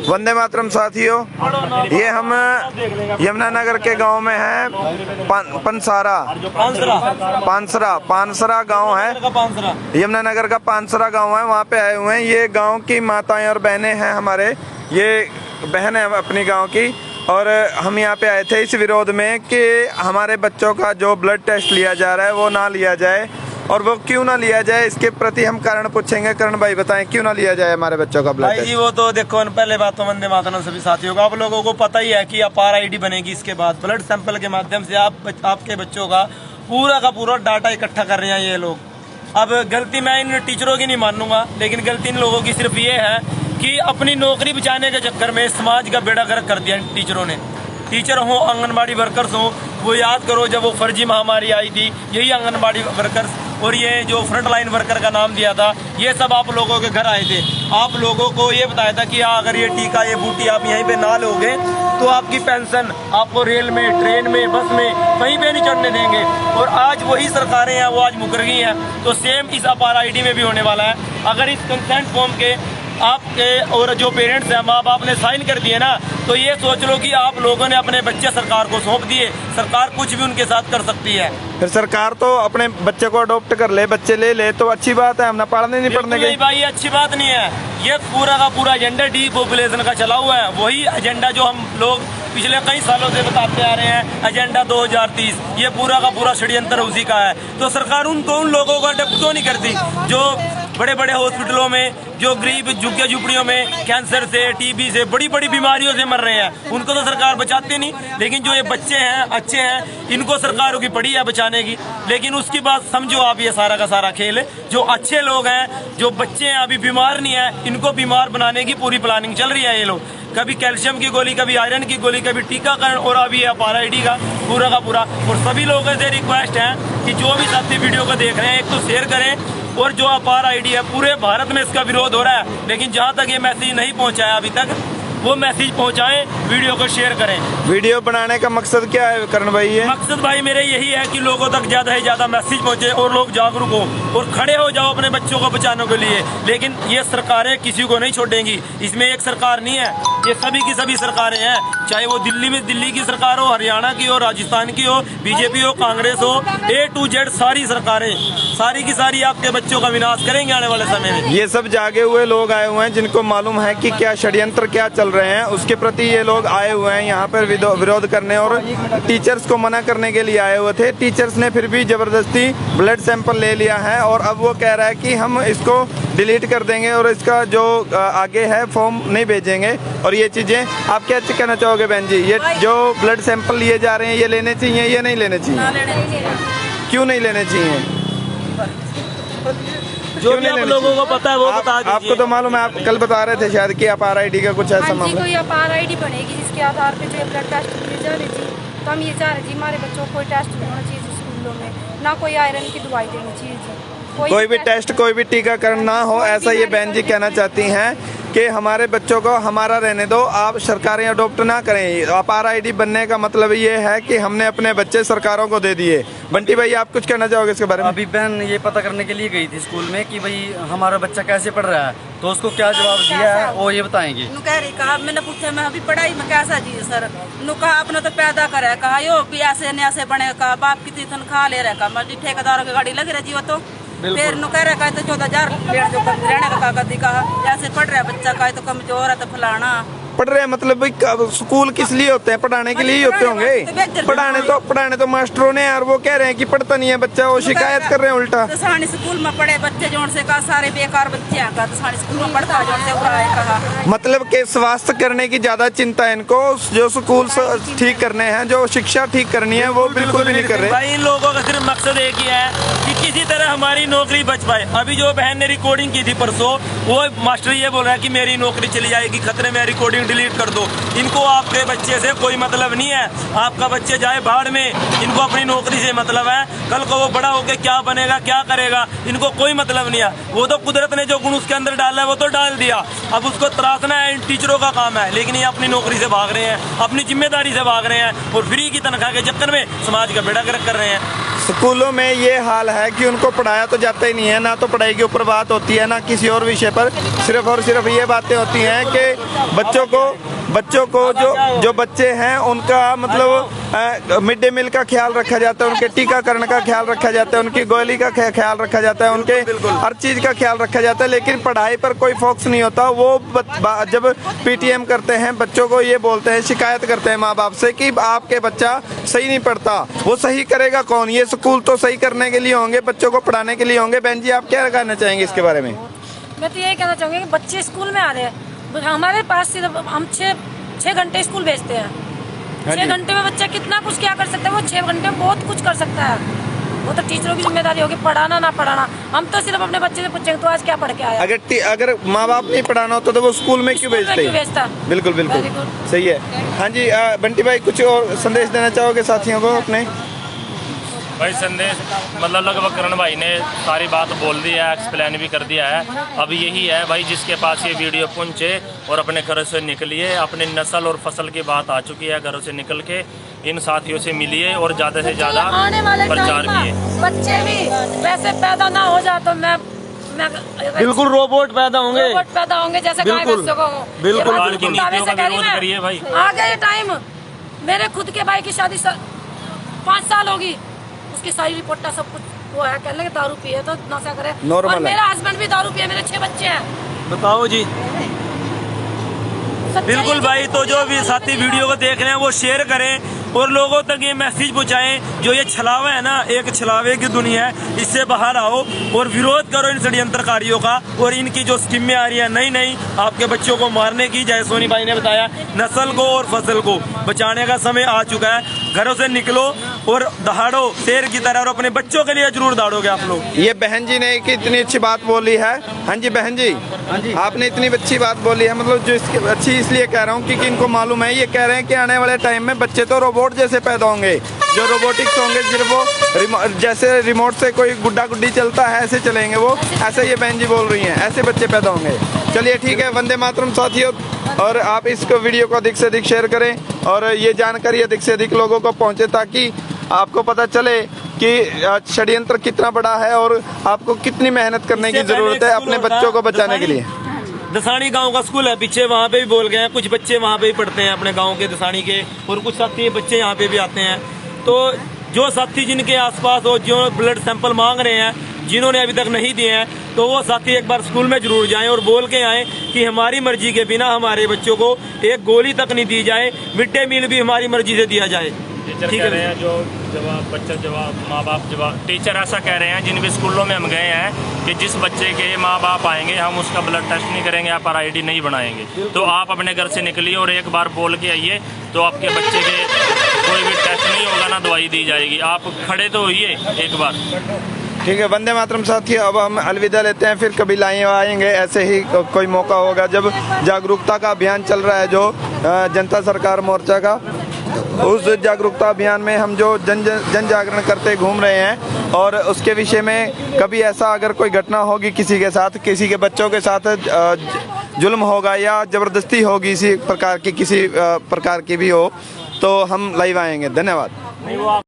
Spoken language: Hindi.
वंदे मातरम साथियों, ये हम यमुनानगर के गांव में हैं। पानसरा गांव है, यमुनानगर का पानसरा गांव है। वहाँ पे आए हुए हैं। ये गांव की माताएं और बहनें हैं हमारे, ये बहन है अपनी गांव की। और हम यहाँ पे आए थे इस विरोध में कि हमारे बच्चों का जो ब्लड टेस्ट लिया जा रहा है वो ना लिया जाए, और वो क्यों ना लिया जाए इसके प्रति हम कारण पूछेंगे। करण भाई बताएं, क्यों ना लिया जाए हमारे बच्चों का ब्लड टेस्ट? जी वो तो देखो, पहले बात तो वंदे मातरम सभी साथियों को, आप लोगों को पता ही है कि अपार आईडी बनेगी। इसके बाद ब्लड सैंपल के माध्यम से आपके बच्चों का पूरा डाटा इकट्ठा कर रहे हैं ये लोग। अब गलती मैं इन टीचरों की नहीं मानूंगा, लेकिन गलती इन लोगों की सिर्फ ये है कि अपनी नौकरी बचाने के चक्कर में समाज का बेड़ा गर्क कर दिया टीचरों ने। टीचर हो, आंगनबाड़ी वर्कर्स हो, वो याद करो जब वो फर्जी महामारी आई थी, यही आंगनबाड़ी वर्कर्स और ये जो फ्रंट लाइन वर्कर का नाम दिया था, ये सब आप लोगों के घर आए थे। आप लोगों को ये बताया था कि अगर ये टीका, ये बूटी आप यहीं पे ना लोगे तो आपकी पेंशन आपको रेल में, ट्रेन में, बस में कहीं पे नहीं चढ़ने देंगे। और आज वही सरकारें हैं, वो आज मुकर गई हैं। तो सेम इस अपार आईडी में भी होने वाला है। अगर इस कंसेंट फॉर्म के आपके और जो पेरेंट्स हैं, माँ बाप ने साइन कर दिए ना, तो ये सोच लो कि आप लोगों ने अपने बच्चे सरकार को सौंप दिए। सरकार कुछ भी उनके साथ कर सकती है। फिर सरकार तो अपने बच्चे को अडॉप्ट कर ले, बच्चे ले ले तो अच्छी बात है, हम ना पढ़ने नहीं पढ़ने के। भाई ये अच्छी बात नहीं है। ये पूरा का पूरा एजेंडा डीपॉपुलेशन का चला हुआ है। वही एजेंडा जो हम लोग पिछले कई सालों से बताते आ रहे हैं, एजेंडा 2030, ये पूरा का पूरा षड्यंत्र उसी का है। तो सरकार उन लोगों को अडॉप्ट क्यों नहीं करती? जो बड़े बड़े हॉस्पिटलों में, जो गरीब झुग्गिया झुपड़ियों में कैंसर से, टीबी से, बड़ी बड़ी बीमारियों से मर रहे हैं, उनको तो सरकार बचाती नहीं। लेकिन जो ये बच्चे हैं, अच्छे हैं, इनको सरकारों की पड़ी है बचाने की। लेकिन उसकी बात समझो आप, ये सारा का सारा खेल, जो अच्छे लोग हैं, जो बच्चे हैं अभी बीमार नहीं है, इनको बीमार बनाने की पूरी प्लानिंग चल रही है। ये लोग कभी कैल्शियम की गोली, कभी आयरन की गोली, कभी टीकाकरण, और अभी अपार आईडी का पूरा। और सभी लोगों से रिक्वेस्ट है कि जो भी साथी वीडियो को देख रहे हैं, एक तो शेयर करें। और जो अपार आईडी है, पूरे भारत में इसका विरोध हो रहा है, लेकिन जहां तक ये मैसेज नहीं पहुंचा है अभी तक, वो मैसेज पहुंचाएं, वीडियो को शेयर करें। वीडियो बनाने का मकसद क्या है करण भाई? ये मकसद भाई मेरे यही है कि लोगों तक ज्यादा से ज्यादा मैसेज पहुंचे और लोग जागरूक हो और खड़े हो जाओ अपने बच्चों को बचाने के लिए। लेकिन ये सरकारें किसी को नहीं छोड़ेंगी। इसमें एक सरकार नहीं है, ये सभी की सभी सरकारें हैं। चाहे वो दिल्ली की सरकार हो, हरियाणा की हो, राजस्थान की हो, बीजेपी हो, कांग्रेस हो, A to Z सारी सरकारें, सारी की सारी आपके बच्चों का विनाश करेंगे आने वाले समय में। ये सब जागे हुए लोग आए हुए हैं जिनको मालूम है कि क्या षड्यंत्र क्या चल रहे हैं, उसके प्रति ये लोग आए हुए हैं यहाँ पर विरोध करने, और टीचर्स को मना करने के लिए आए हुए थे। टीचर्स ने फिर भी जबरदस्ती ब्लड सैंपल ले लिया है, और अब वो कह रहा है कि हम इसको डिलीट कर देंगे और इसका जो आगे है फॉर्म नहीं भेजेंगे। और ये चीजें आप क्या कहना चाहोगे बहन जी? ये जो ब्लड सैंपल लिए जा रहे हैं, ये लेने चाहिए या नहीं लेने चाहिए? क्यों नहीं लेने चाहिए? जो भी आप लोगों को पता है वो बता दीजिए। आपको तो मालूम है, आप कल बता रहे थे शायद कि अपार आईडी का कुछ ऐसा मामला। कोई अपार आईडी बनेगी जिसके आधार पे जो ब्लड टेस्ट किए जा रहे जी, तो हम ये चाह रहे जी हमारे बच्चों को कोई टेस्ट नहीं होना चाहिए स्कूलों में, ना कोई आयरन की दवाई देनी चाहिए जी। कोई भी टेस्ट, कोई भी टीकाकरण ना हो, ऐसा ये बहन जी कहना चाहती हैं कि हमारे बच्चों को हमारा रहने दो, आप सरकारें अडॉप्ट ना करें। अपार आईडी बनने का मतलब ये है कि हमने अपने बच्चे सरकारों को दे दिए। बंटी भाई आप कुछ कहना चाहोगे इसके बारे में? अभी बहन ये पता करने के लिए गई थी स्कूल में कि भाई हमारा बच्चा कैसे पढ़ रहा है, तो उसको क्या जवाब दिया है वो ये बताएंगे। कहा मैंने पूछा, मैं अभी पढ़ाई में कैसा जी सर, कहा अपने तो पैदा करे, कहा यो भी ऐसे न ऐसे बने, कहा बाप कितनी तनख्वाह ले रहा है, मर्जी ठेकेदारों की गाड़ी लग रही जी वो तो फिर नु कह रहा है तो 14,000 जो रहने का कागज कहा, जैसे पढ़ रहा है बच्चा का तो कमजोर है तो फलाना। पढ़ रहे हैं मतलब भाई स्कूल किस लिए होते हैं? पढ़ाने के लिए ही होते होंगे। पढ़ाने तो मास्टरों ने यार, वो कह रहे हैं कि पढ़ता नहीं है बच्चा, वो शिकायत कर रहे हैं उल्टा। तो सानी स्कूल में पढ़े बच्चे जोन से कहा सारे बेकार बच्चे हैं, कहा तो सानी स्कूल में पढ़ता जोन से कहा। मतलब के स्वास्थ्य करने की ज्यादा चिंता है इनको, जो स्कूल ठीक करने हैं, जो शिक्षा ठीक करनी है वो बिल्कुल भी नहीं कर रहे। भाई इन लोगों का सिर्फ मकसद एक ही है कि किसी तरह हमारी नौकरी बच पाए। अभी जो बहन ने रिकॉर्डिंग की थी परसों, वो मास्टर ये बोल रहा है कि मेरी नौकरी चली जाएगी, खतरे में, रिकॉर्डिंग डिलीट कर दो। इनको आपके बच्चे से कोई मतलब नहीं है, आपका बच्चे जाए बाढ़ में, इनको अपनी नौकरी से मतलब है। कल को वो बड़ा होकर क्या बनेगा, क्या करेगा, इनको कोई मतलब नहीं है। वो तो कुदरत ने जो गुण उसके अंदर डाला है वो तो डाल दिया, अब उसको तराशना है इन टीचरों का काम है। लेकिन ये अपनी नौकरी से भाग रहे हैं, अपनी जिम्मेदारी से भाग रहे हैं और फ्री की तनख्वाह के चक्कर में समाज का बेड़ा गर्क कर रहे हैं। स्कूलों में ये हाल है कि उनको पढ़ाया तो जाता ही नहीं है, ना तो पढ़ाई के ऊपर बात होती है ना किसी और विषय पर, सिर्फ और सिर्फ ये बातें होती हैं कि बच्चों को जो बच्चे हैं उनका मतलब मिड डे मील का ख्याल रखा जाता है, उनके टीकाकरण का ख्याल रखा जाता है, उनकी गोली का ख्याल रखा जाता है, उनके हर चीज़ का ख्याल रखा जाता है, लेकिन पढ़ाई पर कोई फोकस नहीं होता। वो जब पीटीएम करते हैं बच्चों को ये बोलते हैं, शिकायत करते हैं माँ बाप से कि आपके बच्चा सही नहीं पढ़ता। वो सही करेगा कौन? ये स्कूल तो सही करने के लिए होंगे, बच्चों को पढ़ाने के लिए होंगे। बहन जी, आप क्या कहना चाहेंगे इसके बारे में? मैं तो यही कहना चाहूँगी कि बच्चे स्कूल में आ रहे हैं, हमारे पास सिर्फ हम 6 घंटे स्कूल भेजते हैं। 6 घंटे में बच्चा कितना कुछ क्या कर सकता है, वो 6 घंटे में बहुत कुछ कर सकता है। वो तो टीचरों की जिम्मेदारी होगी पढ़ाना ना पढ़ाना। हम तो सिर्फ अपने बच्चे से पूछेंगे तो आज क्या पढ़ के आया। अगर माँ बाप नहीं पढ़ाना होता तो वो स्कूल में क्यों भेजता? बिल्कुल बिल्कुल सही है। हाँ जी, बंटी भाई, कुछ और संदेश देना चाहोगे साथियों को अपने? भाई संदेश मतलब लगभग करण भाई ने सारी बात बोल दी है, एक्सप्लेन भी कर दिया है। अब यही है भाई, जिसके पास ये वीडियो पहुंचे और अपने घरों से निकलिए, अपनी नस्ल और फसल की बात आ चुकी है, घरों से निकल के इन साथियों से मिलिए और ज़्यादा से ज़्यादा प्रचार किए। बच्चे भी वैसे पैदा ना हो जाए तो मैं बिल्कुल रोबोट पैदा होंगे, जैसे गाय भैंसों को। बिल्कुल सरकार की नीतियों का विरोध करिए भाई। आ गया ये टाइम। मेरे खुद के भाई की शादी 5 साल होगी, उसकी सारी रिपोर्ट सब कुछ वो है, कह लेंगे दारू पिए तो नशा करे। और मेरा हस्बैंड भी दारू पिए, मेरे 6 बच्चे हैं। बताओ जी। बिल्कुल भाई, तो जो भी साथी वीडियो को देख रहे हैं वो शेयर करें और लोगों तक ये मैसेज पहुंचाएं। जो ये छलावा है ना, एक छलावे की दुनिया है, इससे बाहर आओ और विरोध करो इन षड्यंत्रकारियों का। और इनकी जो स्कीमें आ रही है नई नई आपके बच्चों को मारने की, जय सोनी भाई ने बताया, नस्ल को और फसल को बचाने का समय आ चुका है। घरों से निकलो और दहाड़ो शेर की तरह, और अपने बच्चों के लिए जरूर दहाड़ोगे आप लोग। ये बहन जी ने एक इतनी अच्छी बात बोली है। हाँ जी बहन जी, आपने इतनी अच्छी बात बोली है, मतलब जो इसकी अच्छी इसलिए कह रहा हूँ क्योंकि इनको मालूम है, ये कह रहे हैं कि आने वाले टाइम में बच्चे तो रोबोट जैसे पैदा होंगे, जो रोबोटिक्स होंगे, सिर्फ वो जैसे रिमोट से कोई गुड्डा गुड्डी चलता है ऐसे चलेंगे वो, ऐसे ये बहन जी बोल रही हैं, ऐसे बच्चे पैदा होंगे। चलिए ठीक है, वंदे मातरम साथियों। और आप इस वीडियो को अधिक से अधिक शेयर करें और ये जानकारी अधिक से अधिक लोगों को पहुंचे, ताकि आपको पता चले कि षड्यंत्र कितना बड़ा है और आपको कितनी मेहनत करने की जरूरत है अपने बच्चों को बचाने के लिए। दसानी गांव का स्कूल है पीछे, वहाँ पे भी बोल गए हैं, कुछ बच्चे वहाँ पे भी पढ़ते हैं अपने गांव के दसानी के, और कुछ साथी बच्चे यहाँ पे भी आते हैं। तो जो साथी जिनके आसपास हो, जो ब्लड सैंपल मांग रहे हैं, जिन्होंने अभी तक नहीं दिए हैं, तो वो साथी एक बार स्कूल में जरूर जाएं और बोल के आएँ कि हमारी मर्जी के बिना हमारे बच्चों को एक गोली तक नहीं दी जाए, मिड डे मील भी हमारी मर्जी से दिया जाए। टीचर कह रहे हैं, जो जवाब बच्चा जवाब माँ बाप जवाब, टीचर ऐसा कह रहे हैं जिन भी स्कूलों में हम गए हैं कि जिस बच्चे के माँ बाप आएंगे हम उसका ब्लड टेस्ट नहीं करेंगे, आप RID नहीं बनाएंगे। तो आप अपने घर से निकलिए और एक बार बोल के आइए, तो आपके बच्चे के कोई भी टेस्ट नहीं होगा, ना दवाई दी जाएगी। आप खड़े तो होइए एक बार। ठीक है, वंदे मातरम साथियों, अब हम अलविदा लेते हैं, फिर कभी आएंगे ऐसे ही कोई मौका होगा जब जागरूकता का अभियान चल रहा है, जो जनता सरकार मोर्चा का, उस जागरूकता अभियान में हम जो जन जागरण करते घूम रहे हैं, और उसके विषय में कभी ऐसा अगर कोई घटना होगी किसी के साथ, किसी के बच्चों के साथ जुल्म होगा या ज़बरदस्ती होगी इसी प्रकार की, किसी प्रकार की भी हो, तो हम लाइव आएंगे। धन्यवाद।